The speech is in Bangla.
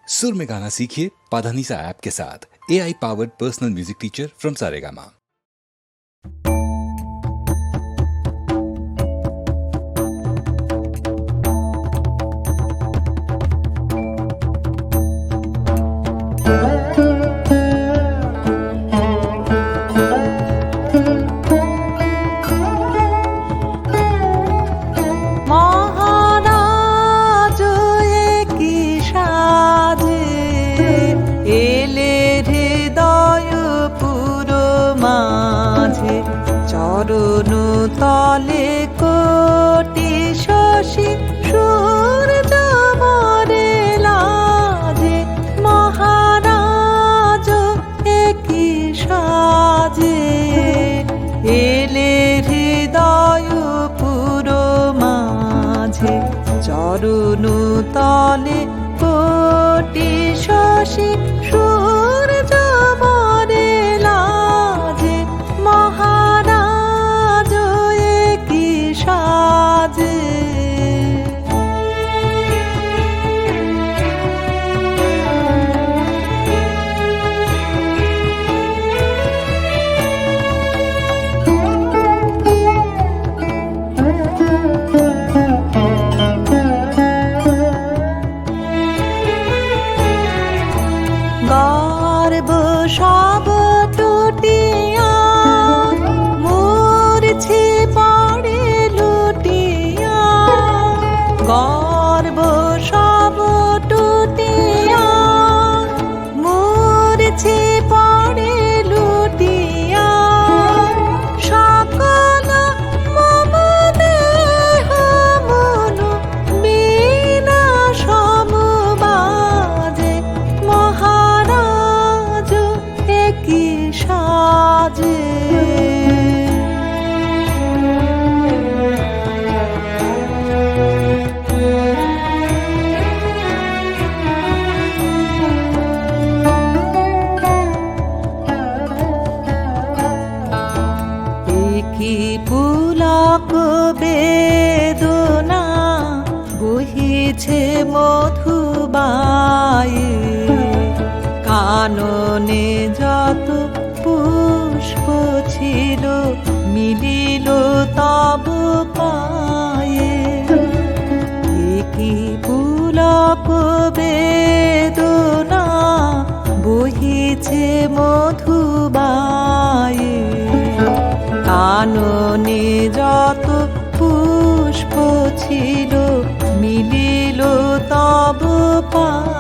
सुर में गाना सीखिए पाधानीसा ऐप के साथ। AI powered personal music teacher from Saregama. চরণ তলে কোটি শশী সূর্য মরে লাজে, মহারাজ একই সাজে এলে হৃদয় পুরো মাঝে। চরণ তলে কোটি শশী সূর্য মরে লাজে, মহারাজ একই সাজে। গর্ব সব টুটিয়া মূর্ছে পড়ে লুটিয়া, গর্ব সব টুটিয়া মূর্ছে পড়ে লুটিয়া। সকল মম দেহ মন বিনা সমবাজে, মহারাজ একই সাজে। একই পুলক বেদনা বহিছে মধুবায়ে, কাননে যত পুষ্প ছিল মিলিল তব পায়ে। একই পুলক বেদনা বহিছে মধুবায়ে, কাননে যত পুষ্প ছিল মিলিল তব পায়ে।